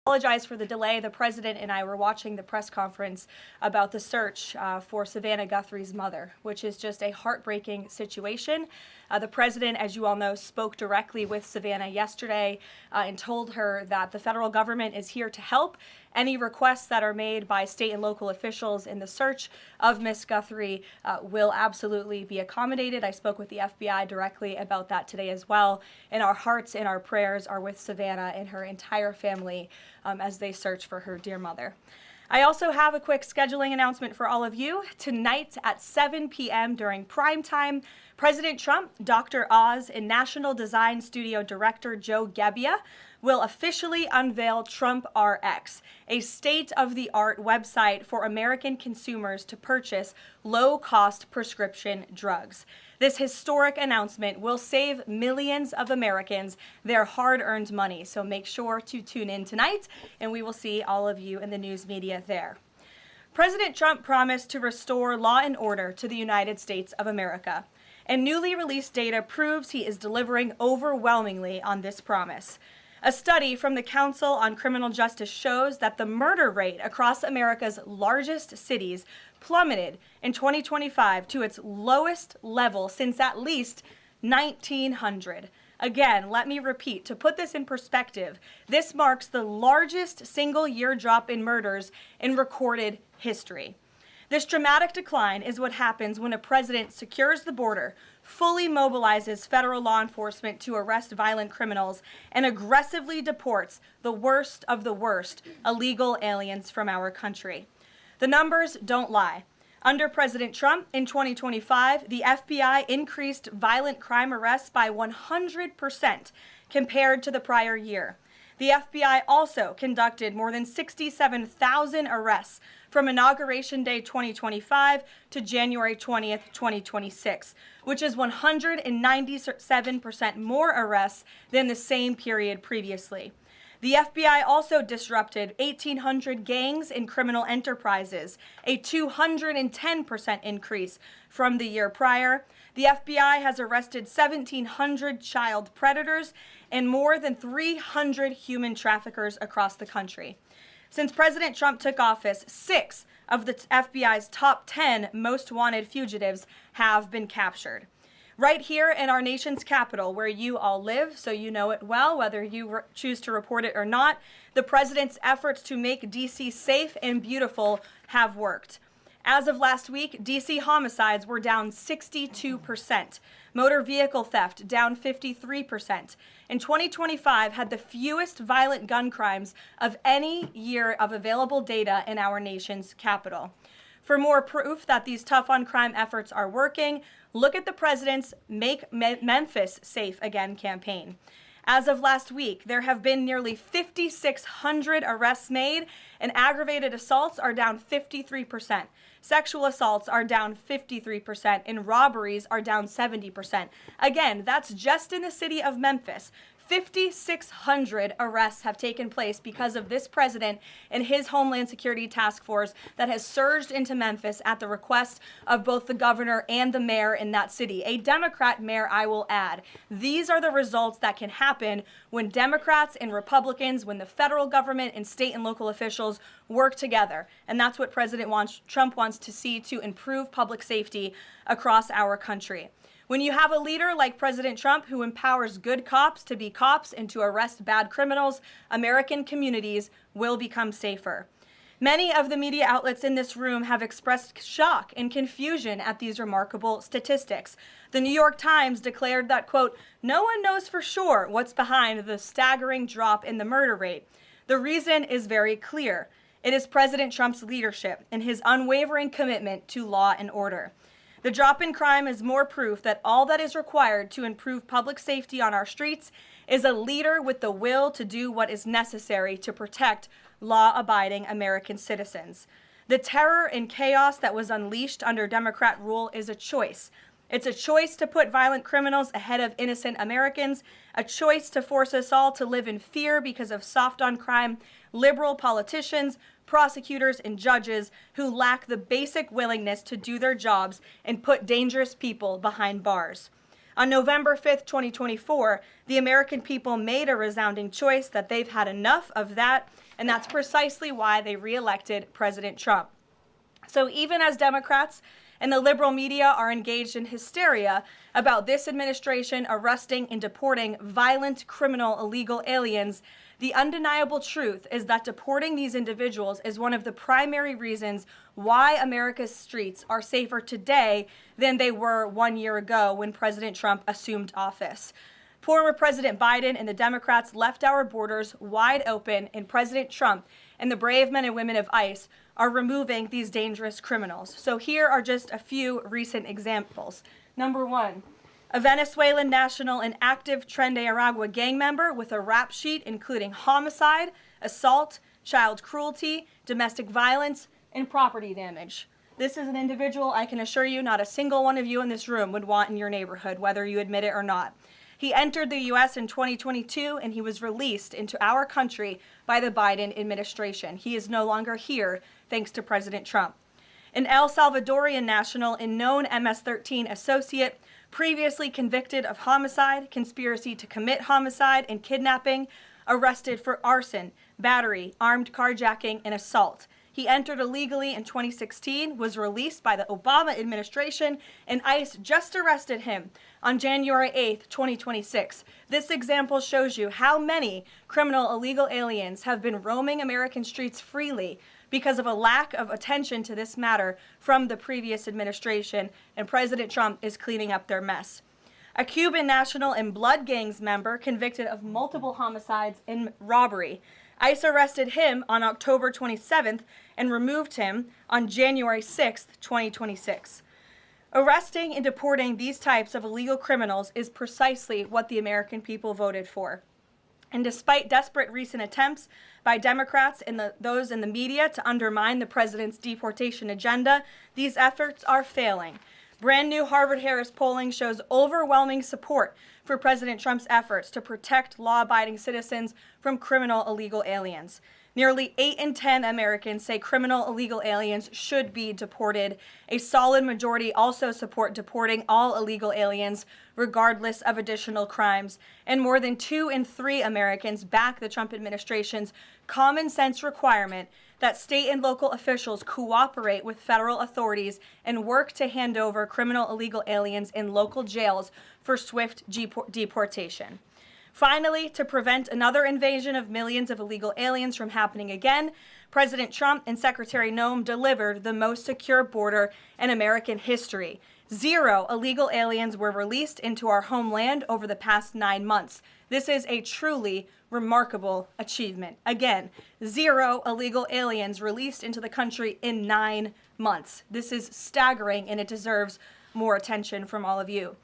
Apologize for the delay. The president and I were watching the press conference about the search for Savannah Guthrie's mother, which is just a heartbreaking situation. The president, as you all know, spoke directly with Savannah yesterday and told her that the federal government is here to help. Any requests that are made by state and local officials in the search of Miss Guthrie will absolutely be accommodated. I spoke with the FBI directly about that today as well. And our hearts and our prayers are with Savannah and her entire family as they search for her dear mother. I also have a quick scheduling announcement for all of you. Tonight at 7 p.m. during prime time, President Trump, Dr. Oz, and National Design Studio Director Joe Gebbia will officially unveil Trump RX, a state-of-the-art website for American consumers to purchase low-cost prescription drugs. This historic announcement will save millions of Americans their hard-earned money, so make sure to tune in tonight, and we will see all of you in the news media there. President Trump promised to restore law and order to the United States of America, and newly released data proves he is delivering overwhelmingly on this promise. A study from the Council on Criminal Justice shows that the murder rate across America's largest cities plummeted in 2025 to its lowest level since at least 1900. Again, let me repeat, to put this in perspective, this marks the largest single-year drop in murders in recorded history. This dramatic decline is what happens when a president secures the border, fully mobilizes federal law enforcement to arrest violent criminals, and aggressively deports the worst of the worst illegal aliens from our country. The numbers don't lie. Under President Trump in 2025, the FBI increased violent crime arrests by 100% compared to the prior year. The FBI also conducted more than 67,000 arrests from Inauguration Day 2025 to January 20th, 2026, which is 197% more arrests than the same period previously. The FBI also disrupted 1,800 gangs and criminal enterprises, a 210% increase from the year prior. The FBI has arrested 1,700 child predators and more than 300 human traffickers across the country. Since President Trump took office, 6 of the FBI's top 10 most wanted fugitives have been captured. Right here in our nation's capital, where you all live, so you know it well, whether you choose to report it or not, the president's efforts to make D.C. safe and beautiful have worked. As of last week, D.C. homicides were down 62%, motor vehicle theft down 53%, and 2025 had the fewest violent gun crimes of any year of available data in our nation's capital. For more proof that these tough-on-crime efforts are working, look at the president's Make Memphis Safe Again campaign. As of last week, there have been nearly 5,600 arrests made, and aggravated assaults are down 53%. Sexual assaults are down 53%, and robberies are down 70%. Again, that's just in the city of Memphis. 5,600 arrests have taken place because of this president and his Homeland Security Task Force that has surged into Memphis at the request of both the governor and the mayor in that city. A Democrat mayor, I will add. These are the results that can happen when Democrats and Republicans, when the federal government and state and local officials work together. And that's what Trump wants to see to improve public safety across our country. When you have a leader like President Trump who empowers good cops to be cops and to arrest bad criminals, American communities will become safer. Many of the media outlets in this room have expressed shock and confusion at these remarkable statistics. The New York Times declared that, quote, "No one knows for sure what's behind the staggering drop in the murder rate. The reason is very clear. It is President Trump's leadership and his unwavering commitment to law and order. The drop in crime is more proof that all that is required to improve public safety on our streets is a leader with the will to do what is necessary to protect law-abiding American citizens. The terror and chaos that was unleashed under Democrat rule is a choice. It's a choice to put violent criminals ahead of innocent Americans, a choice to force us all to live in fear because of soft-on-crime liberal politicians, prosecutors, and judges who lack the basic willingness to do their jobs and put dangerous people behind bars. On November 5th, 2024, the American people made a resounding choice that they've had enough of that And that's precisely why they reelected President Trump. So even as Democrats and the liberal media are engaged in hysteria about this administration arresting and deporting violent, criminal, illegal aliens, the undeniable truth is that deporting these individuals is one of the primary reasons why America's streets are safer today than they were 1 year ago when President Trump assumed office. Former President Biden and the Democrats left our borders wide open, and President Trump and the brave men and women of ICE are removing these dangerous criminals. So here are just a few recent examples. Number one, a Venezuelan national and active Tren de Aragua gang member with a rap sheet including homicide, assault, child cruelty, domestic violence, and property damage. This is an individual I can assure you not a single one of you in this room would want in your neighborhood, whether you admit it or not. He entered the U.S. in 2022, and he was released into our country by the Biden administration. He is no longer here, thanks to President Trump. An El Salvadorian national and known MS-13 associate, previously convicted of homicide, conspiracy to commit homicide, and kidnapping, arrested for arson, battery, armed carjacking, and assault. He entered illegally in 2016, was released by the Obama administration, and ICE just arrested him on January 8th, 2026. This example shows you how many criminal illegal aliens have been roaming American streets freely because of a lack of attention to this matter from the previous administration, and President Trump is cleaning up their mess. A Cuban national and blood gangs member convicted of multiple homicides and robbery. ICE arrested him on October 27th and removed him on January 6th, 2026. Arresting and deporting these types of illegal criminals is precisely what the American people voted for. And despite desperate recent attempts by Democrats and those in the media to undermine the president's deportation agenda, these efforts are failing. Brand new Harvard-Harris polling shows overwhelming support for President Trump's efforts to protect law-abiding citizens from criminal illegal aliens. Nearly 8 in 10 Americans say criminal illegal aliens should be deported. A solid majority also support deporting all illegal aliens, regardless of additional crimes. And more than 2 in 3 Americans back the Trump administration's common sense requirement that state and local officials cooperate with federal authorities and work to hand over criminal illegal aliens in local jails for swift deportation. Finally, to prevent another invasion of millions of illegal aliens from happening again, President Trump and Secretary Noem delivered the most secure border in American history. 0 illegal aliens were released into our homeland over the past 9 months. This is a truly remarkable achievement. Again, 0 illegal aliens released into the country in 9 months. This is staggering, and it deserves more attention from all of you.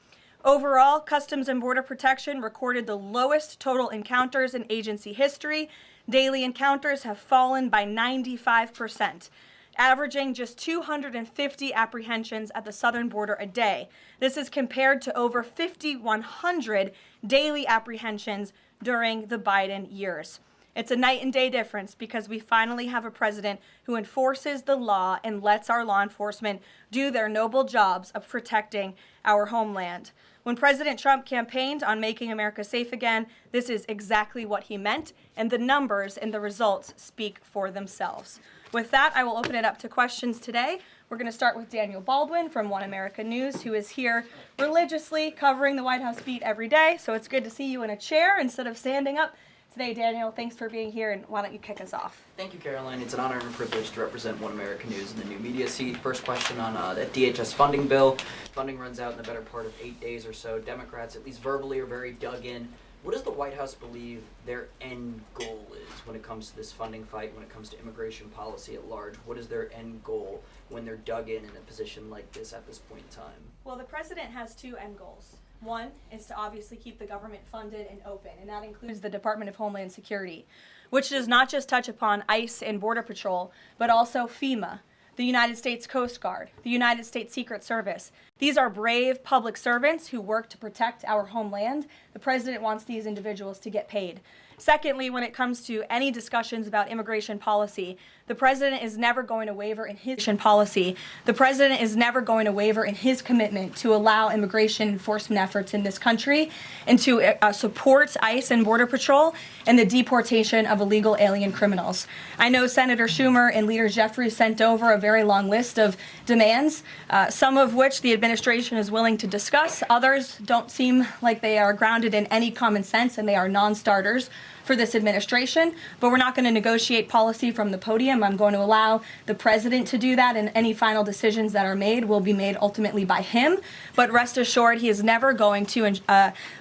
Overall, Customs and Border Protection recorded the lowest total encounters in agency history. Daily encounters have fallen by 95%, averaging just 250 apprehensions at the southern border a day. This is compared to over 5,100 daily apprehensions during the Biden years. It's a night and day difference because we finally have a president who enforces the law and lets our law enforcement do their noble jobs of protecting our homeland. When President Trump campaigned on making America safe again, this is exactly what he meant, and the numbers and the results speak for themselves. With that, I will open it up to questions today. We're going to start with Daniel Baldwin from One America News, who is here religiously covering the White House beat every day. So it's good to see you in a chair instead of standing up today. Daniel, thanks for being here, and why don't you kick us off? Thank you, Karoline. It's an honor and a privilege to represent One America News in the new media seat. First question on that DHS funding bill. Funding runs out in the better part of 8 days or so. Democrats, at least verbally, are very dug in. What does the White House believe their end goal is when it comes to this funding fight, when it comes to immigration policy at large? What is their end goal when they're dug in a position like this at this point in time? Well, the president has 2 end goals. One is to obviously keep the government funded and open, and that includes the Department of Homeland Security, which does not just touch upon ICE and Border Patrol, but also FEMA, the United States Coast Guard, the United States Secret Service, These are brave public servants who work to protect our homeland. The president wants these individuals to get paid. Secondly, when it comes to any discussions about immigration policy, the president is never going to waver in his policy. The president is never going to waver in his commitment to allow immigration enforcement efforts in this country and to support ICE and Border Patrol and the deportation of illegal alien criminals. I know Senator Schumer and Leader Jeffries sent over a very long list of demands, some of which the administration is willing to discuss. Others don't seem like they are grounded in any common sense, and they are non-starters for this administration, but we're not going to negotiate policy from the podium. I'm going to allow the president to do that, and any final decisions that are made will be made ultimately by him. But rest assured, he is never going to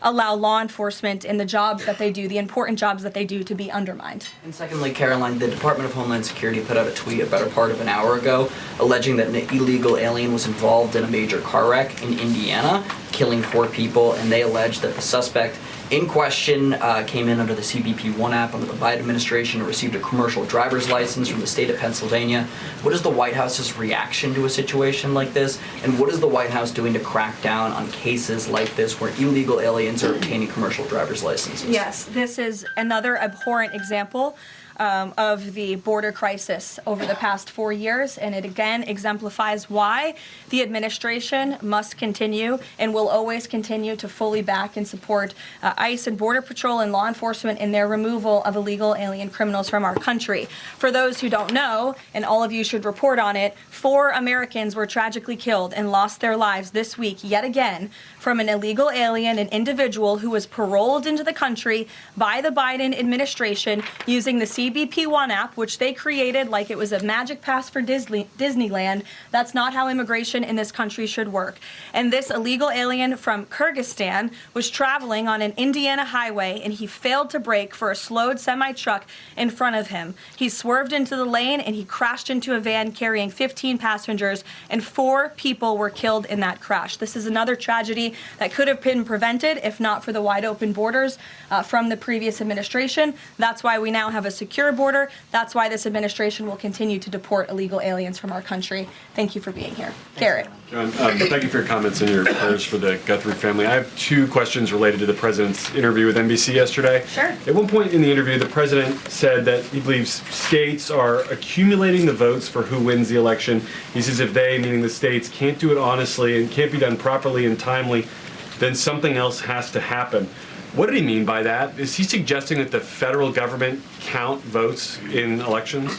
allow law enforcement in the jobs that they do, the important jobs that they do, to be undermined. And secondly, Karoline, the Department of Homeland Security put out a tweet a better part of an hour ago alleging that an illegal alien was involved in a major car wreck in Indiana, killing 4 people, and they allege that the suspect in question came in under the CBP One app under the Biden administration and received a commercial driver's license from the state of Pennsylvania. What is the White House's reaction to a situation like this? And what is the White House doing to crack down on cases like this where illegal aliens are obtaining commercial driver's licenses? Yes, this is another abhorrent example of the border crisis over the past 4 years, and it again exemplifies why the administration must continue and will always continue to fully back and support ICE and Border Patrol and law enforcement in their removal of illegal alien criminals from our country. For those who don't know, and all of you should report on it, 4 Americans were tragically killed and lost their lives this week yet again from an illegal alien, an individual who was paroled into the country by the Biden administration using the CBP One app, which they created like it was a magic pass for Disneyland. That's not how immigration in this country should work. And this illegal alien from Kyrgyzstan was traveling on an Indiana highway, and he failed to brake for a slowed semi-truck in front of him. He swerved into the lane, and he crashed into a van carrying 15 passengers, and 4 people were killed in that crash. This is another tragedy that could have been prevented if not for the wide open borders from the previous administration. That's why we now have a secure border. That's why this administration will continue to deport illegal aliens from our country. Thank you for being here. Garrett. John, thank you for your comments and your prayers for the Guthrie family. I have 2 questions related to the president's interview with NBC yesterday. Sure. At one point in the interview, the president said that he believes states are accumulating the votes for who wins the election. He says if they, meaning the states, can't do it honestly and can't be done properly and timely, then something else has to happen. What did he mean by that? Is he suggesting that the federal government count votes in elections?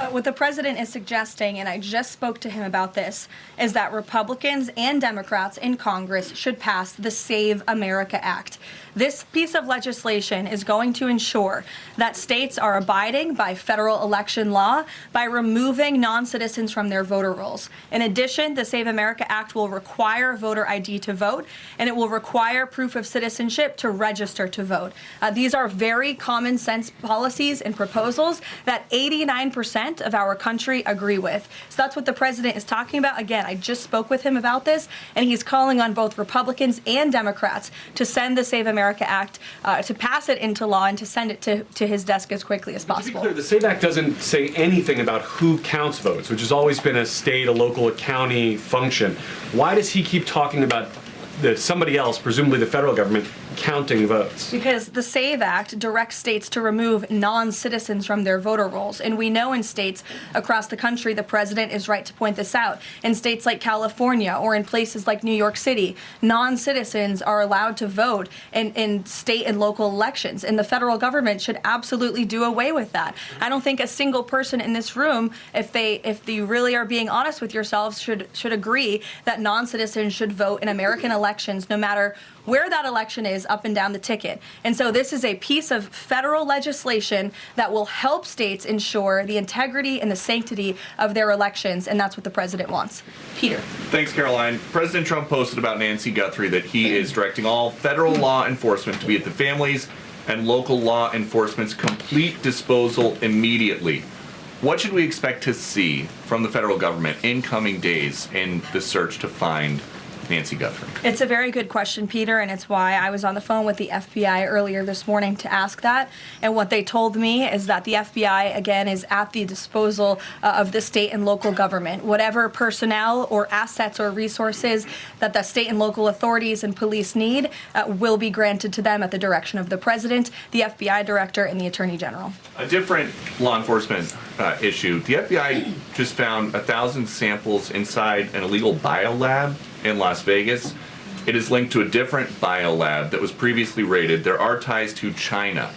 What the president is suggesting, and I just spoke to him about this, is that Republicans and Democrats in Congress should pass the Save America Act. This piece of legislation is going to ensure that states are abiding by federal election law by removing non-citizens from their voter rolls. In addition, the Save America Act will require voter ID to vote, and it will require proof of citizenship to register to vote. These are very common sense policies and proposals that 89% of our country agree with. So that's what the president is talking about. Again, I just spoke with him about this, and he's calling on both Republicans and Democrats to send the Save America Act, to pass it into law and to send it to his desk as quickly as possible. To be clear, the SAVE Act doesn't say anything about who counts votes, which has always been a state, a local, a county function. Why does he keep talking about somebody else, presumably the federal government, counting votes? Because the SAVE Act directs states to remove non-citizens from their voter rolls. And we know in states across the country, the president is right to point this out, in states like California or in places like New York City, non-citizens are allowed to vote in state and local elections. And the federal government should absolutely do away with that. I don't think a single person in this room, if you really are being honest with yourselves, should agree that non-citizens should vote in American elections, no matter where that election is up and down the ticket. And so this is a piece of federal legislation that will help states ensure the integrity and the sanctity of their elections, and that's what the president wants. Peter. Thanks, Karoline. President Trump posted about Nancy Guthrie that he is directing all federal law enforcement to be at the families and local law enforcement's complete disposal immediately. What should we expect to see from the federal government in coming days in the search to find Nancy Guthrie? It's a very good question, Peter, and it's why I was on the phone with the FBI earlier this morning to ask that. And what they told me is that the FBI, again, is at the disposal of the state and local government. Whatever personnel or assets or resources that the state and local authorities and police need will be granted to them at the direction of the president, the FBI director, and the attorney general. A different law enforcement issue. The FBI just found 1,000 samples inside an illegal biolab in Las Vegas. It is linked to a different biolab that was previously raided. There are ties to China.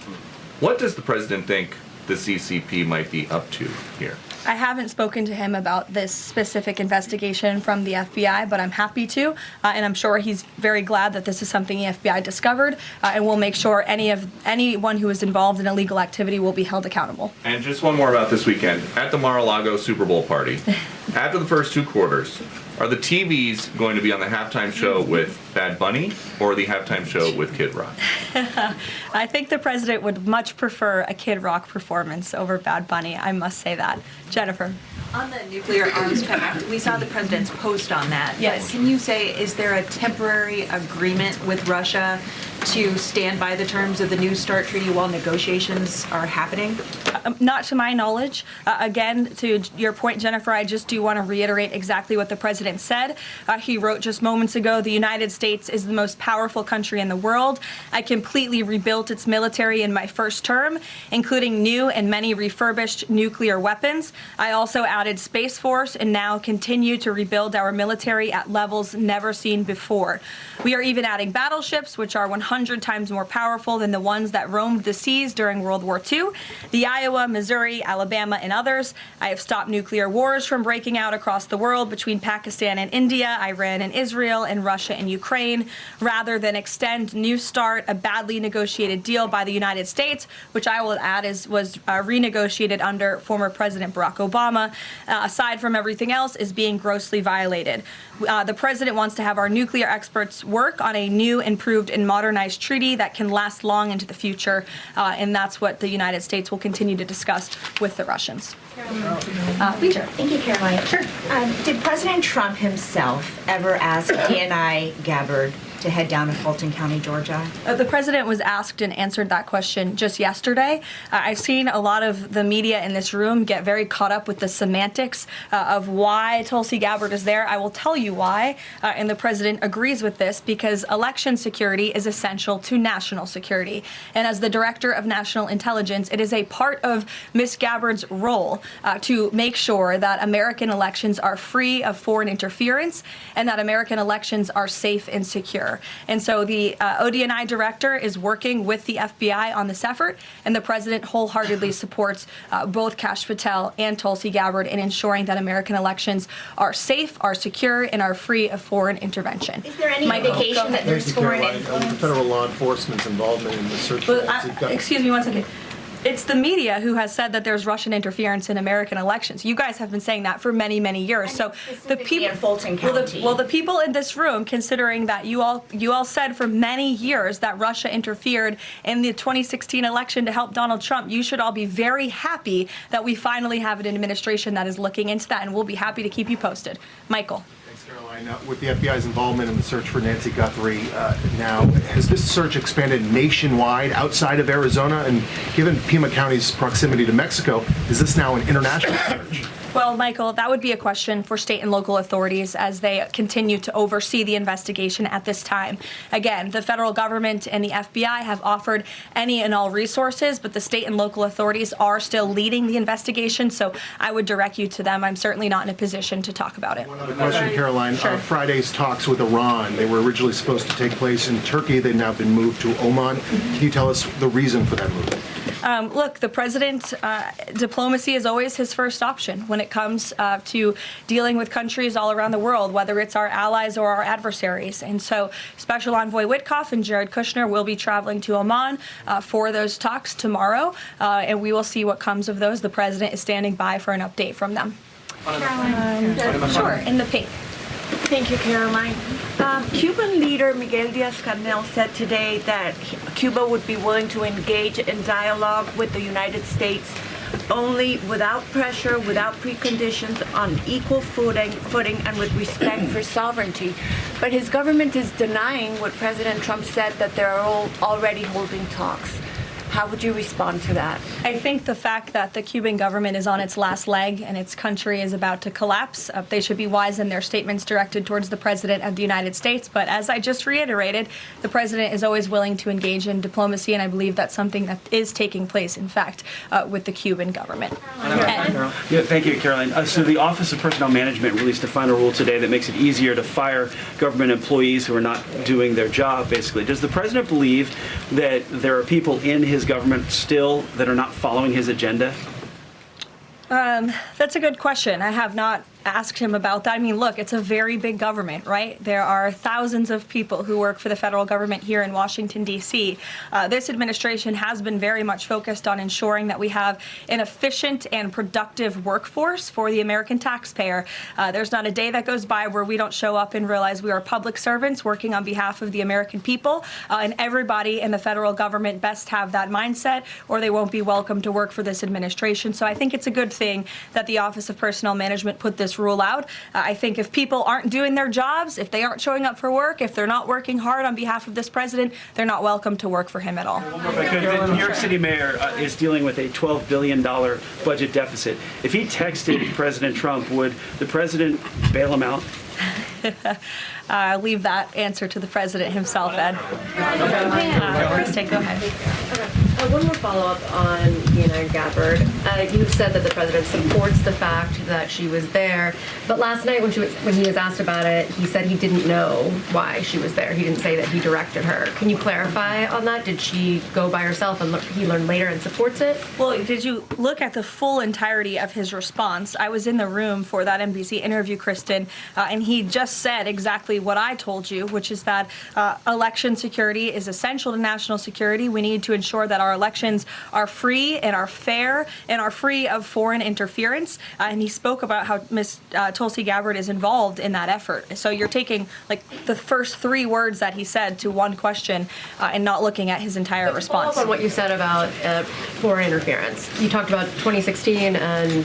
What does the president think the CCP might be up to here? I haven't spoken to him about this specific investigation from the FBI, but I'm happy to, and I'm sure he's very glad that this is something the FBI discovered, and we'll make sure anyone who is involved in illegal activity will be held accountable. And just one more about this weekend. At the Mar-a-Lago Super Bowl party, after the first two quarters, are the TVs going to be on the halftime show with Bad Bunny or the halftime show with Kid Rock? I think the president would much prefer a Kid Rock performance over Bad Bunny, I must say that. Jennifer. On the nuclear arms pact, we saw the president's post on that. Yes. But can you say, is there a temporary agreement with Russia to stand by the terms of the New START treaty while negotiations are happening? Not to my knowledge. Again, to your point, Jennifer, I just do want to reiterate exactly what the president said. He wrote just moments ago, the United States is the most powerful country in the world. I completely rebuilt its military in my first term, including new and many refurbished nuclear weapons. I also added Space Force and now continue to rebuild our military at levels never seen before. We are even adding battleships, which are 100 times more powerful than the ones that roamed the seas during World War II. The Iowa, Missouri, Alabama, and others. I have stopped nuclear wars from breaking out across the world between Pakistan and India, Iran and Israel, and Russia and Ukraine, rather than extend New START, a badly negotiated deal by the United States, which I will add was renegotiated under former President Barack Obama, aside from everything else, is being grossly violated. The president wants to have our nuclear experts work on a new, improved, and modernized treaty that can last long into the future, and that's what the United States will continue to discuss with the Russians. Peter. Thank you, Caroline. Sure. Did President Trump himself ever ask DNI Gabbard to head down to Fulton County, Georgia? The president was asked and answered that question just yesterday. I've seen a lot of the media in this room get very caught up with the semantics of why Tulsi Gabbard is there. I will tell you why, and the president agrees with this, because election security is essential to national security. And as the director of national intelligence, it is a part of Ms. Gabbard's role to make sure that American elections are free of foreign interference and that American elections are safe and secure. And so the ODNI director is working with the FBI on this effort, and the president wholeheartedly supports both Kash Patel and Tulsi Gabbard in ensuring that American elections are safe, are secure, and are free of foreign intervention. Is there any indication that there's foreign influence? Federal law enforcement's involvement in the search. Excuse me one second. It's the media who has said that there's Russian interference in American elections. You guys have been saying that for many, many years. So the people in Fulton County. Well, the people in this room, considering that you all said for many years that Russia interfered in the 2016 election to help Donald Trump, you should all be very happy that we finally have an administration that is looking into that, and we'll be happy to keep you posted. Michael. Caroline, with the FBI's involvement in the search for Nancy Guthrie now, has this search expanded nationwide outside of Arizona? And given Pima County's proximity to Mexico, is this now an international search? Well, Michael, that would be a question for state and local authorities as they continue to oversee the investigation at this time. Again, the federal government and the FBI have offered any and all resources, but the state and local authorities are still leading the investigation, so I would direct you to them. I'm certainly not in a position to talk about it. One other question, Caroline. Sure. Friday's talks with Iran, they were originally supposed to take place in Turkey. They've now been moved to Oman. Can you tell us the reason for that move? Look, the president, diplomacy is always his first option when it comes to dealing with countries all around the world, whether it's our allies or our adversaries. And so Special Envoy Witkoff and Jared Kushner will be traveling to Oman for those talks tomorrow, and we will see what comes of those. The president is standing by for an update from them. Sure, in the pink. Thank you, Caroline. Cuban leader Miguel Diaz-Canel said today that Cuba would be willing to engage in dialogue with the United States only without pressure, without preconditions, on equal footing and with respect for sovereignty. But his government is denying what President Trump said, that they're all already holding talks. How would you respond to that? I think the fact that the Cuban government is on its last leg and its country is about to collapse, they should be wise in their statements directed towards the President of the United States. But as I just reiterated, the President is always willing to engage in diplomacy, and I believe that's something that is taking place, in fact, with the Cuban government. Yeah, thank you, Caroline. So the Office of Personnel Management released a final rule today that makes it easier to fire government employees who are not doing their job, basically. Does the President believe that there are people in his government still that are not following his agenda? That's a good question. I have not asked him about that. I mean, look, it's a very big government, right? There are thousands of people who work for the federal government here in Washington, D.C. This administration has been very much focused on ensuring that we have an efficient and productive workforce for the American taxpayer. There's not a day that goes by where we don't show up and realize we are public servants working on behalf of the American people, and everybody in the federal government best have that mindset, or they won't be welcome to work for this administration. So I think it's a good thing that the Office of Personnel Management put this rule out. I think if people aren't doing their jobs, if they aren't showing up for work, if they're not working hard on behalf of this president, they're not welcome to work for him at all. The New York City mayor is dealing with a $12 billion budget deficit. If he texted President Trump, would the president bail him out? I'll leave that answer to the president himself, Ed. Kristen, go ahead. One more follow-up on Dina Gabbard. You said that the president supports the fact that she was there, but last night when he was asked about it, he said he didn't know why she was there. He didn't say that he directed her. Can you clarify on that? Did she go by herself and he learned later and supports it? Well, did you look at the full entirety of his response? I was in the room for that NBC interview, Kristen, and he just said exactly what I told you, which is that election security is essential to national security. We need to ensure that our elections are free and are fair and are free of foreign interference. And he spoke about how Ms. Tulsi Gabbard is involved in that effort. So you're taking like the first three words that he said to one question and not looking at his entire response. Follow up on what you said about foreign interference. You talked about 2016 and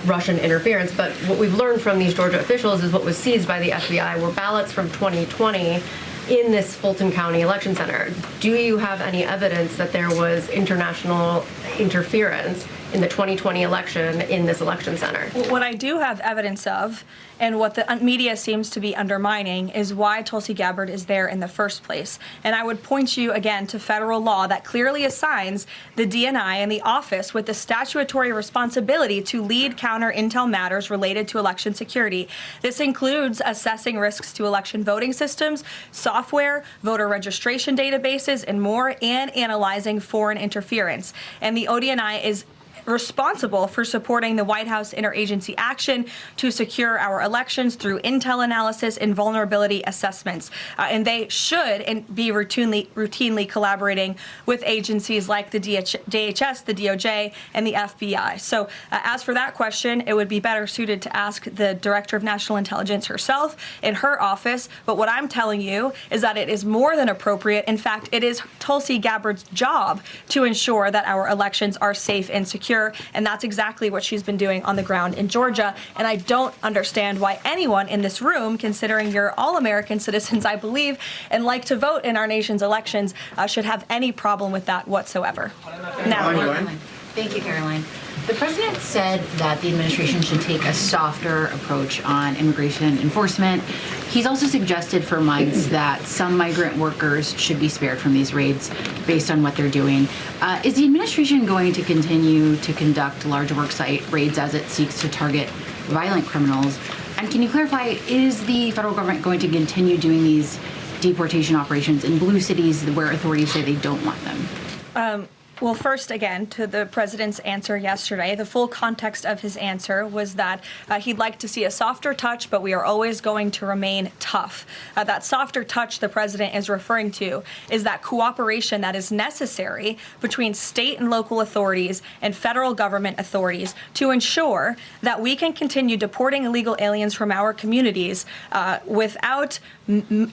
Russian interference, but what we've learned from these Georgia officials is what was seized by the FBI were ballots from 2020 in this Fulton County election center. Do you have any evidence that there was international interference in the 2020 election in this election center? What I do have evidence of, and what the media seems to be undermining, is why Tulsi Gabbard is there in the first place. And I would point you again to federal law that clearly assigns the DNI and the office with the statutory responsibility to lead counter intel matters related to election security. This includes assessing risks to election voting systems, software, voter registration databases, and more, and analyzing foreign interference. And the ODNI is responsible for supporting the White House interagency action to secure our elections through intel analysis and vulnerability assessments. And they should be routinely collaborating with agencies like the DHS, the DOJ, and the FBI. So as for that question, it would be better suited to ask the Director of National Intelligence herself in her office. But what I'm telling you is that it is more than appropriate. In fact, it is Tulsi Gabbard's job to ensure that our elections are safe and secure. And that's exactly what she's been doing on the ground in Georgia. And I don't understand why anyone in this room, considering you're all American citizens, I believe, and like to vote in our nation's elections, should have any problem with that whatsoever. Natalie. Thank you, Caroline. The president said that the administration should take a softer approach on immigration enforcement. He's also suggested for months that some migrant workers should be spared from these raids based on what they're doing. Is the administration going to continue to conduct large worksite raids as it seeks to target violent criminals? And can you clarify, is the federal government going to continue doing these deportation operations in blue cities where authorities say they don't want them? Well, first, again, to the president's answer yesterday, the full context of his answer was that he'd like to see a softer touch, but we are always going to remain tough. That softer touch the president is referring to is that cooperation that is necessary between state and local authorities and federal government authorities to ensure that we can continue deporting illegal aliens from our communities without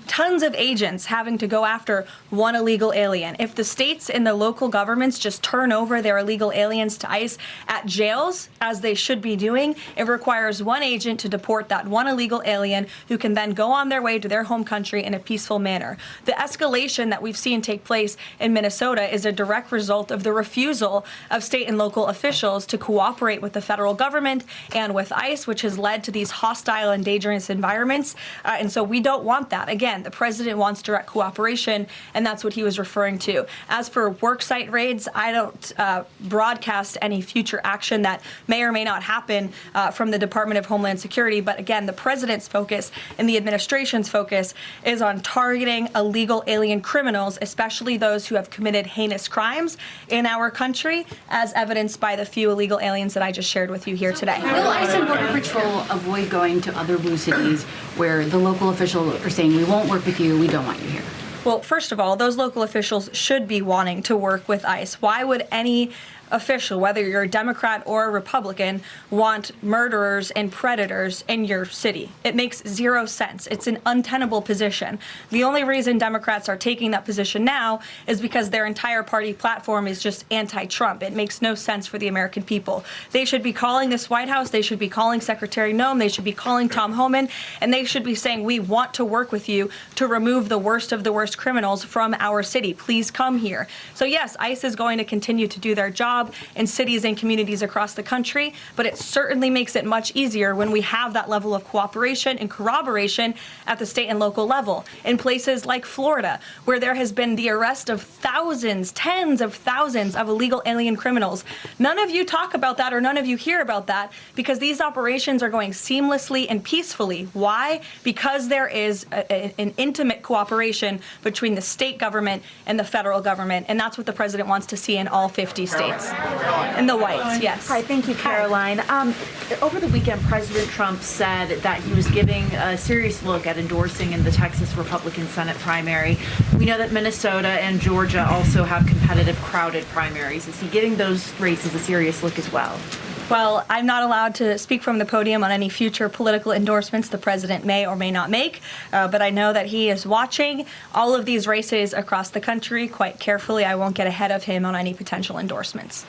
tons of agents having to go after one illegal alien. If the states and the local governments governments just turn over their illegal aliens to ICE at jails, as they should be doing. It requires one agent to deport that one illegal alien who can then go on their way to their home country in a peaceful manner. The escalation that we've seen take place in Minnesota is a direct result of the refusal of state and local officials to cooperate with the federal government and with ICE, which has led to these hostile and dangerous environments. And so we don't want that. Again, the president wants direct cooperation, and that's what he was referring to. As for worksite raids, I don't broadcast any future action that may or may not happen from the Department of Homeland Security. But again, the president's focus and the administration's focus is on targeting illegal alien criminals, especially those who have committed heinous crimes in our country, as evidenced by the few illegal aliens that I just shared with you here today. Will ICE and Border Patrol avoid going to other blue cities where the local officials are saying, we won't work with you, we don't want you here? Well, first of all, those local officials should be wanting to work with ICE. Why would any official, whether you're a Democrat or a Republican, want murderers and predators in your city? It makes zero sense. It's an untenable position. The only reason Democrats are taking that position now is because their entire party platform is just anti-Trump. It makes no sense for the American people. They should be calling this White House, they should be calling Secretary Noem, they should be calling Tom Homan, and they should be saying, we want to work with you to remove the worst of the worst criminals from our city. Please come here. So yes, ICE is going to continue to do their job in cities and communities across the country, but it certainly makes it much easier when we have that level of cooperation and corroboration at the state and local level. In places like Florida, where there has been the arrest of thousands, tens of thousands of illegal alien criminals. None of you talk about that, or none of you hear about that, because these operations are going seamlessly and peacefully. Why? Because there is an intimate cooperation between the state government and the federal government, and that's what the president wants to see in all 50 states. In the whites, yes. Hi, thank you, Karoline. Over the weekend, President Trump said that he was giving a serious look at endorsing in the Texas Republican Senate primary. We know that Minnesota and Georgia also have competitive, crowded primaries. Is he giving those races a serious look as well? Well, I'm not allowed to speak from the podium on any future political endorsements the president may or may not make, but I know that he is watching all of these races across the country quite carefully. I won't get ahead of him on any potential endorsements.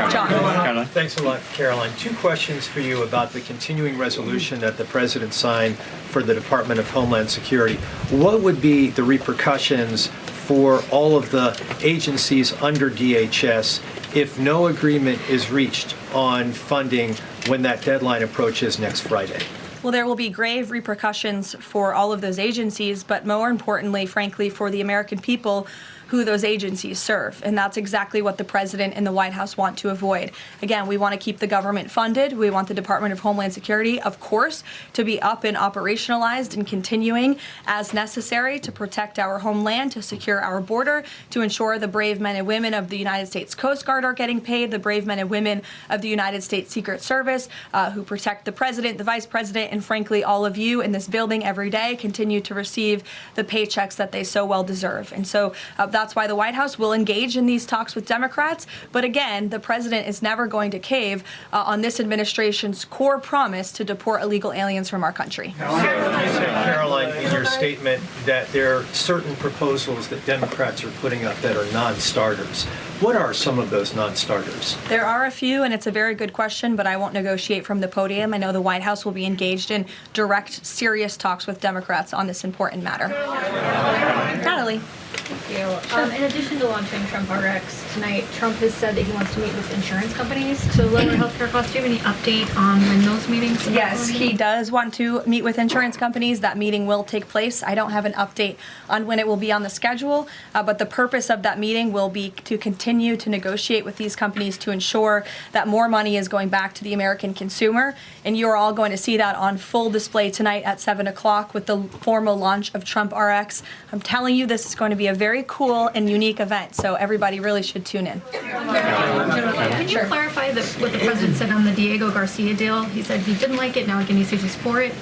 John. Thanks a lot, Karoline. Two questions for you about the continuing resolution that the president signed for the Department of Homeland Security. What would be the repercussions for all of the agencies under DHS if no agreement is reached on funding when that deadline approaches next Friday? Well, there will be grave repercussions for all of those agencies, but more importantly, frankly, for the American people who those agencies serve. And that's exactly what the president and the White House want to avoid. Again, we want to keep the government funded. We want the Department of Homeland Security, of course, to be up and operationalized and continuing as necessary to protect our homeland, to secure our border, to ensure the brave men and women of the United States Coast Guard are getting paid, the brave men and women of the United States Secret Service who protect the president, the vice president, and frankly, all of you in this building every day continue to receive the paychecks that they so well deserve. And so that's why the White House will engage in these talks with Democrats. But again, the president is never going to cave on this administration's core promise to deport illegal aliens from our country. You said, Karoline, in your statement that there are certain proposals that Democrats are putting up that are non-starters. What are some of those non-starters? There are a few, and it's a very good question, but I won't negotiate from the podium. I know the White House will be engaged in direct, serious talks with Democrats on this important matter. Natalie. Thank you. In addition to launching Trump RX tonight, Trump has said that he wants to meet with insurance companies to lower healthcare costs. Do you have any update on when those meetings are Yes, he does want to meet with insurance companies. That meeting will take place. I don't have an update on when it will be on the schedule, but the purpose of that meeting will be to continue to negotiate with these companies to ensure that more money is going back to the American consumer. And you're all going to see that on full display tonight at 7 o'clock with the formal launch of Trump RX. I'm telling you, this is going to be a very cool and unique event, so everybody really should tune in. Can you clarify what the president said on the Diego Garcia deal? He said he didn't like it, now again he says he's for it.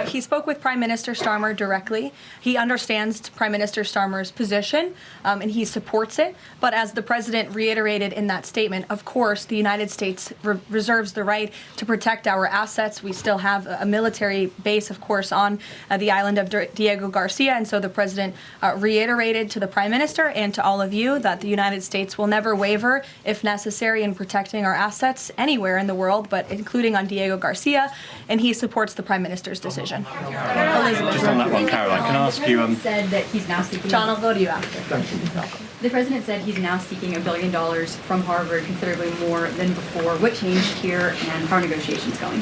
He spoke with Prime Minister Starmer directly. He understands Prime Minister Starmer's position, and he supports it. But as the president reiterated in that statement, of course, the United States reserves the right to protect our assets. We still have a military base, of course, on the island of Diego Garcia. And so the president reiterated to the Prime Minister and to all of you that the United States will never waver, if necessary, in protecting our assets anywhere in the world, but including on Diego Garcia. And he supports the Prime Minister's decision. Elizabeth. Just on that one, Karoline, can I ask you? Said that he's now seeking. John, I'll go to you after. The president said he's now seeking $1 billion from Harvard, considerably more than before. What changed here, and how are negotiations going?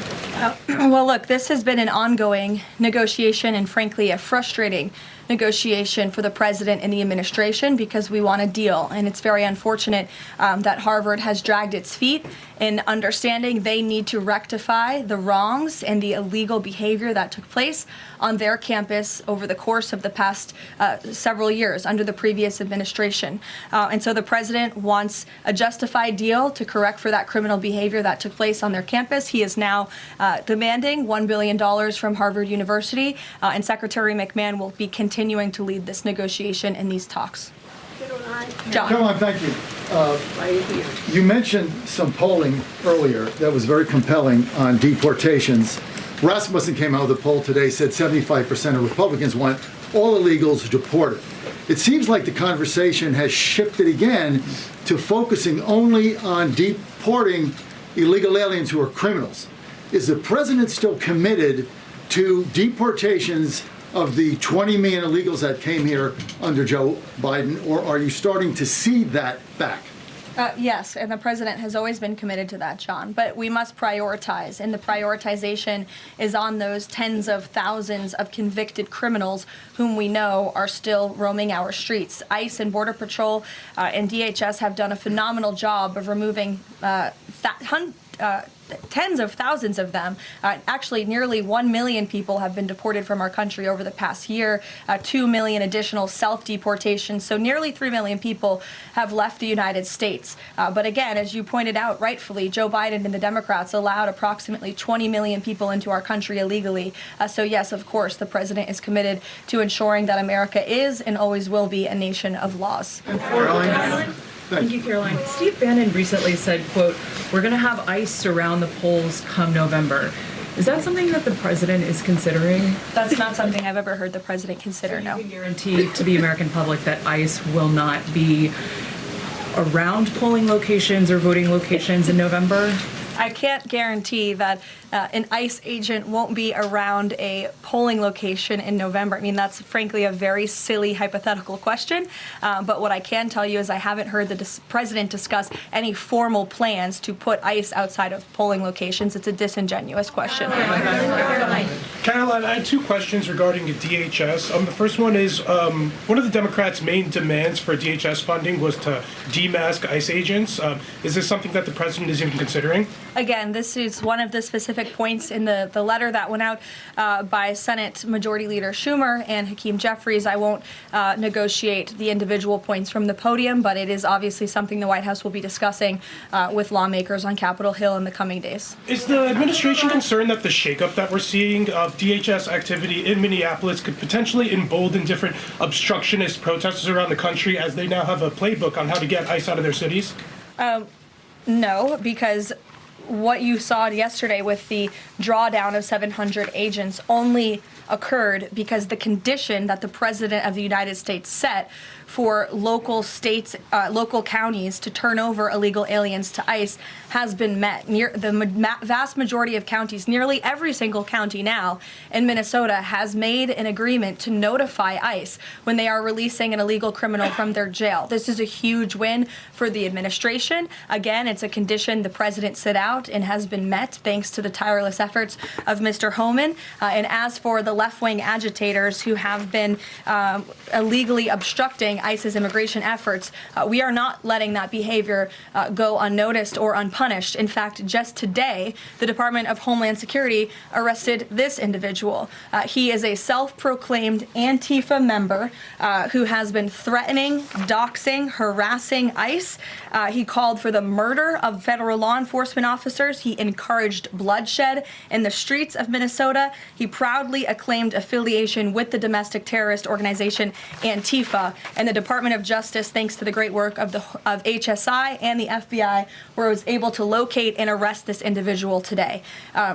Well, look, this has been an ongoing negotiation and, frankly, a frustrating negotiation for the president and the administration because we want a deal. And it's very unfortunate that Harvard has dragged its feet in understanding they need to rectify the wrongs and the illegal behavior that took place on their campus over the course of the past several years under the previous administration. And so the president wants a justified deal to correct for that criminal behavior that took place on their campus. He is now demanding $1 billion from Harvard University, and Secretary McMahon will be continuing to lead this negotiation and these talks. John. Caroline, thank you. You mentioned some polling earlier that was very compelling on deportations. Rasmussen came out with a poll today, said 75% of Republicans want all illegals deported. It seems like the conversation has shifted again to focusing only on deporting illegal aliens who are criminals. Is the president still committed to deportations of the 20 million illegals that came here under Joe Biden, or are you starting to see that back? Yes, and the president has always been committed to that, John. But we must prioritize, and the prioritization is on those tens of thousands of convicted criminals whom we know are still roaming our streets. ICE and Border Patrol and DHS have done a phenomenal job of removing tens of thousands of them. Actually, nearly 1 million people have been deported from our country over the past year, 2 million additional self-deportations. So nearly 3 million people have left the United States. But again, as you pointed out rightfully, Joe Biden and the Democrats allowed approximately 20 million people into our country illegally. So yes, of course, the president is committed to ensuring that America is and always will be a nation of laws. Thank you, Caroline. Steve Bannon recently said, quote, "We're going to have ICE surround the polls come November." Is that something that the president is considering? That's not something I've ever heard the president consider, no. So you can guarantee to the American public that ICE will not be around polling locations or voting locations in November? I can't guarantee that an ICE agent won't be around a polling location in November. I mean, that's frankly a very silly hypothetical question. But what I can tell you is I haven't heard the president discuss any formal plans to put ICE outside of polling locations. It's a disingenuous question. Karoline, I had two questions regarding the DHS. The first one is, one of the Democrats' main demands for DHS funding was to demask ICE agents. Is this something that the president is even considering? Again, this is one of the specific points in the letter that went out by Senate Majority Leader Schumer and Hakeem Jeffries. I won't negotiate the individual points from the podium, but it is obviously something the White House will be discussing with lawmakers on Capitol Hill in the coming days. Is the administration concerned that the shakeup that we're seeing of DHS activity in Minneapolis could potentially embolden different obstructionist protesters around the country as they now have a playbook on how to get ICE out of their cities? No, because what you saw yesterday with the drawdown of 700 agents only occurred because the condition that the President of the United States set for local states, local counties to turn over illegal aliens to ICE has been met. The vast majority of counties, nearly every single county now in Minnesota, has made an agreement to notify ICE when they are releasing an illegal criminal from their jail. This is a huge win for the administration. Again, it's a condition the president set out and has been met thanks to the tireless efforts of Mr. Homan. And as for the left-wing agitators who have been illegally obstructing ICE's immigration efforts. We are not letting that behavior go unnoticed or unpunished. In fact, just today, the Department of Homeland Security arrested this individual. He is a self-proclaimed Antifa member who has been threatening, doxing, harassing ICE. He called for the murder of federal law enforcement officers. He encouraged bloodshed in the streets of Minnesota. He proudly acclaimed affiliation with the domestic terrorist organization Antifa. And the Department of Justice, thanks to the great work of HSI and the FBI, was able to locate and arrest this individual today.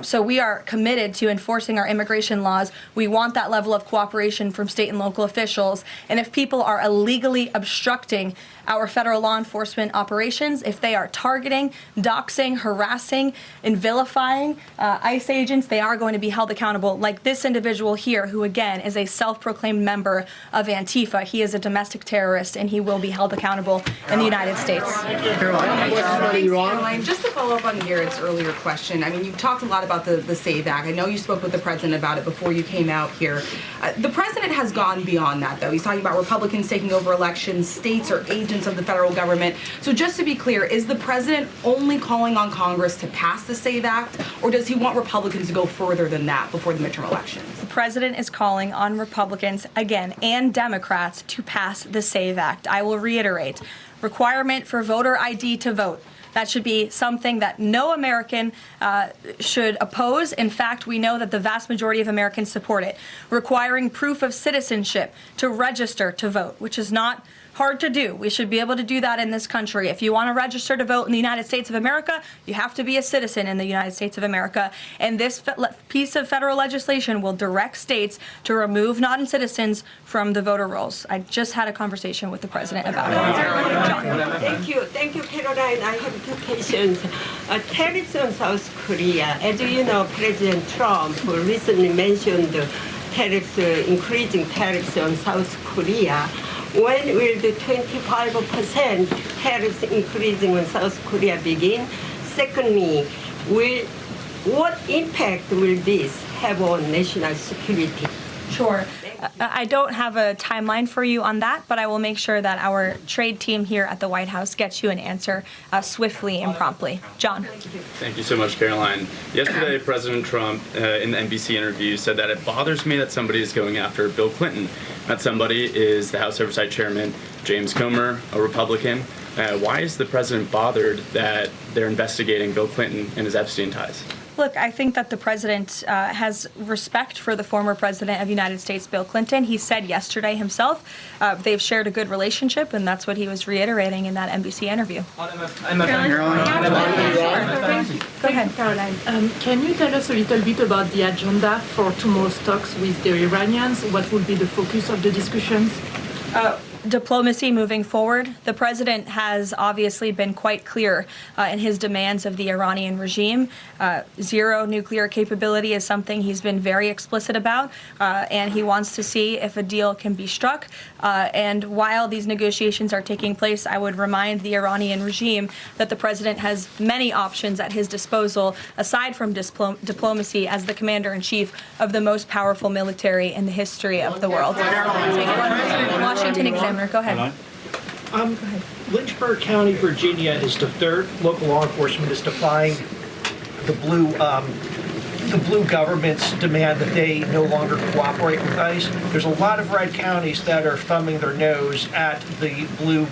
So we are committed to enforcing our immigration laws. We want that level of cooperation from state and local officials. And if people are illegally obstructing our federal law enforcement operations, if they are targeting, doxing, harassing, and vilifying ICE agents, they are going to be held accountable, like this individual here, who again is a self-proclaimed member of Antifa. He is a domestic terrorist, and he will be held accountable in the United States. Karoline, just to follow up on Garrett's earlier question, I mean, you've talked a lot about the SAVE Act. I know you spoke with the president about it before you came out here. The president has gone beyond that, though. He's talking about Republicans taking over elections, states are agents of the federal government. So just to be clear, is the president only calling on Congress to pass the SAVE Act, or does he want Republicans to go further than that before the midterm elections? The president is calling on Republicans, again, and Democrats to pass the SAVE Act. I will reiterate, requirement for voter ID to vote. That should be something that no American should oppose. In fact, we know that the vast majority of Americans support it. Requiring proof of citizenship to register to vote, which is not hard to do. We should be able to do that in this country. If you want to register to vote in the United States of America, you have to be a citizen in the United States of America. And this piece of federal legislation will direct states to remove non-citizens from the voter rolls. I just had a conversation with the president about it. Thank you, Karoline. I have two questions. Tariffs on South Korea. As you know, President Trump recently mentioned increasing tariffs on South Korea. When will the 25% tariffs increasing on South Korea begin? Secondly, what impact will this have on national security? Sure. I don't have a timeline for you on that, but I will make sure that our trade team here at the White House gets you an answer swiftly and promptly. John. Thank you so much, Karoline. Yesterday, President Trump, in the NBC interview, said that it bothers me that somebody is going after Bill Clinton. That somebody is the House Oversight Chairman, James Comer, a Republican. Why is the president bothered that they're investigating Bill Clinton and his Epstein ties? Look, I think that the president has respect for the former president of the United States, Bill Clinton. He said yesterday himself they've shared a good relationship, and that's what he was reiterating in that NBC interview. Go ahead, Caroline. Can you tell us a little bit about the agenda for tomorrow's talks with the Iranians? What will be the focus of the discussions? Diplomacy moving forward. The president has obviously been quite clear in his demands of the Iranian regime. Zero nuclear capability is something he's been very explicit about, and he wants to see if a deal can be struck. And while these negotiations are taking place, I would remind the Iranian regime that the president has many options at his disposal, aside from diplomacy, as the commander-in-chief of the most powerful military in the history of the world. Washington Examiner. Go ahead. Lynchburg County, Virginia is their local law enforcement is defying the blue government's demand that they no longer cooperate with ICE. There's a lot of red counties that are thumbing their nose at the blue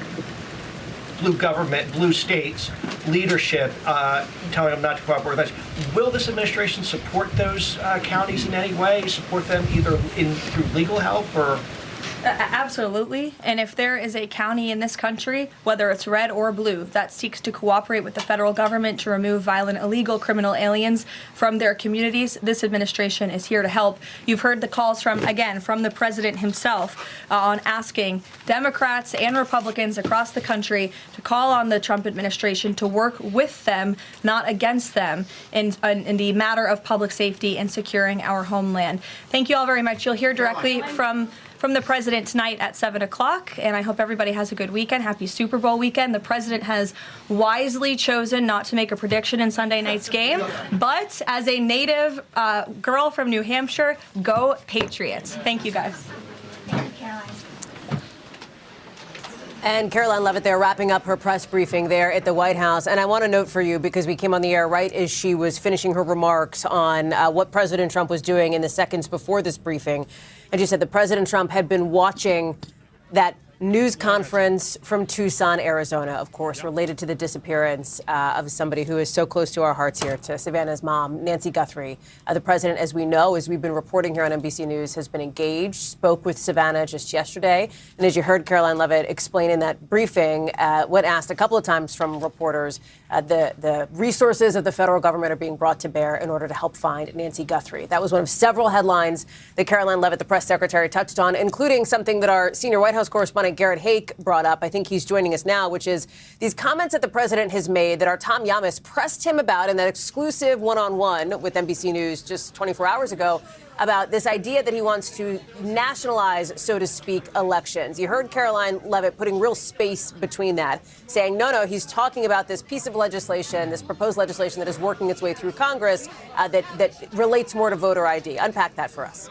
government, blue states leadership, telling them not to cooperate with ICE. Will this administration support those counties in any way? Support them either through legal help or? Absolutely. And if there is a county in this country, whether it's red or blue, that seeks to cooperate with the federal government to remove violent, illegal criminal aliens from their communities, this administration is here to help. You've heard the calls from the president himself on asking Democrats and Republicans across the country to call on the Trump administration to work with them, not against them, in the matter of public safety and securing our homeland. Thank you all very much. You'll hear directly from from the president tonight at 7 o'clock, and I hope everybody has a good weekend. Happy Super Bowl weekend. The president has wisely chosen not to make a prediction in Sunday night's game, but as a native girl from New Hampshire, go Patriots. Thank you, guys. And Karoline Leavitt there wrapping up her press briefing there at the White House. And I want to note for you, because we came on the air right as she was finishing her remarks on what President Trump was doing in the seconds before this briefing. And she said that President Trump had been watching that news conference from Tucson, Arizona, of course, related to the disappearance of somebody who is so close to our hearts here, to Savannah's mom, Nancy Guthrie. The president, as we know, as we've been reporting here on NBC News, has been engaged, spoke with Savannah just yesterday. And as you heard Karoline Leavitt explain in that briefing, when asked a couple of times from reporters, the resources of the federal government are being brought to bear in order to help find Nancy Guthrie. That was one of several headlines that Karoline Leavitt, the press secretary, touched on, including something that our senior White House correspondent Garrett Hake brought up. I think he's joining us now, which is these comments that the president has made that our Tom Yamas pressed him about in that exclusive one-on-one with NBC News just 24 hours ago about this idea that he wants to nationalize, so to speak, elections. You heard Karoline Leavitt putting real space between that, saying, no, he's talking about this piece of legislation, this proposed legislation that is working its way through Congress that relates more to voter ID. Unpack that for us.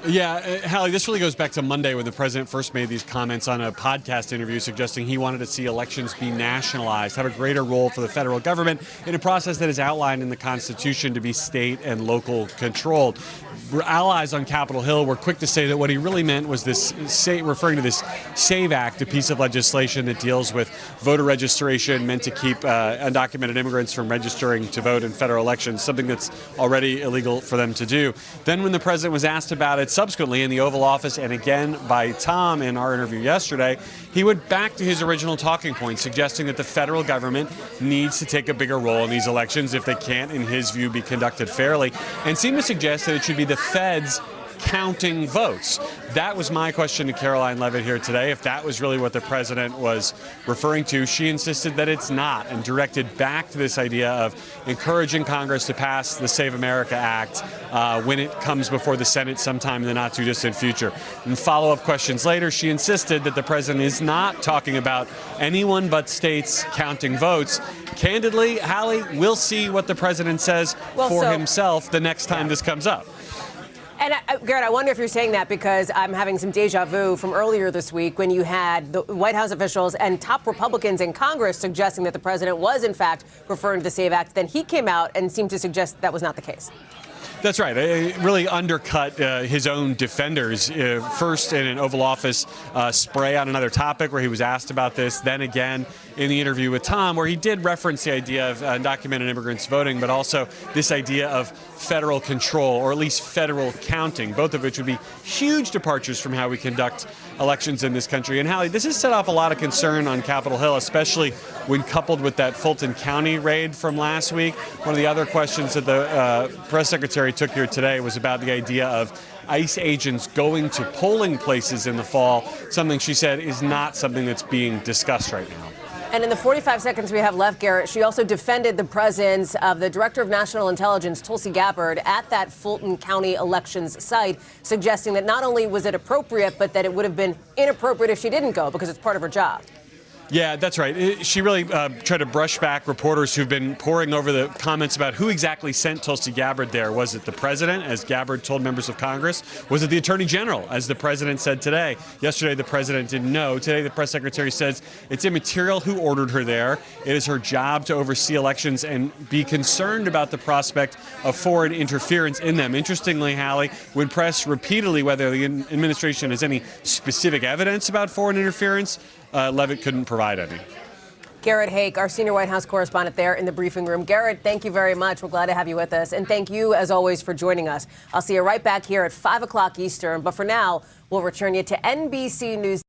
Yeah, Hallie, this really goes back to Monday when the president first made these comments on a podcast interview suggesting he wanted to see elections be nationalized, have a greater role for the federal government in a process that is outlined in the Constitution to be state and local controlled. Allies on Capitol Hill were quick to say that what he really meant was this, referring to this SAVE Act, a piece of legislation that deals with voter registration meant to keep undocumented immigrants from registering to vote in federal elections, something that's already illegal for them to do. Then when the president was asked about it subsequently in the Oval Office and again by Tom in our interview yesterday, he went back to his original talking point, suggesting that the federal government needs to take a bigger role in these elections if they can't, in his view, be conducted fairly, and seemed to suggest that it should be the feds counting votes. That was my question to Karoline Leavitt here today. If that was really what the president was referring to, she insisted that it's not and directed back to this idea of encouraging Congress to pass the Save America Act when it comes before the Senate sometime in the not too distant future. In follow-up questions later, she insisted that the president is not talking about anyone but states counting votes. Candidly, Hallie, we'll see what the president says himself the next time this comes up. And Garrett, I wonder if you're saying that because I'm having some deja vu from earlier this week when you had the White House officials and top Republicans in Congress suggesting that the president was, in fact, referring to the SAVE Act. Then he came out and seemed to suggest that was not the case. That's right. It really undercut his own defenders. First in an Oval Office spray on another topic where he was asked about this. Then again in the interview with Tom where he did reference the idea of undocumented immigrants voting, but also this idea of federal control or at least federal counting, both of which would be huge departures from how we conduct elections in this country. And Hallie, this has set off a lot of concern on Capitol Hill, especially when coupled with that Fulton County raid from last week. One of the other questions that the press secretary took here today was about the idea of ICE agents going to polling places in the fall, something she said is not something that's being discussed right now. And in the 45 seconds we have left, Garrett, she also defended the presence of the Director of National Intelligence, Tulsi Gabbard, at that Fulton County elections site, suggesting that not only was it appropriate, but that it would have been inappropriate if she didn't go because it's part of her job. Yeah, that's right. She really tried to brush back reporters who've been poring over the comments about who exactly sent Tulsi Gabbard there. Was it the president, as Gabbard told members of Congress? Was it the attorney general, as the president said today? Yesterday, the president didn't know. Today, the press secretary says it's immaterial who ordered her there. It is her job to oversee elections and be concerned about the prospect of foreign interference in them. Interestingly, Hallie, when pressed repeatedly whether the administration has any specific evidence about foreign interference, Leavitt couldn't provide any. Garrett Hake, our senior White House correspondent there in the briefing room. Garrett, thank you very much. We're glad to have you with us. And thank you, as always, for joining us. I'll see you right back here at 5 o'clock Eastern. But for now, we'll return you to NBC News.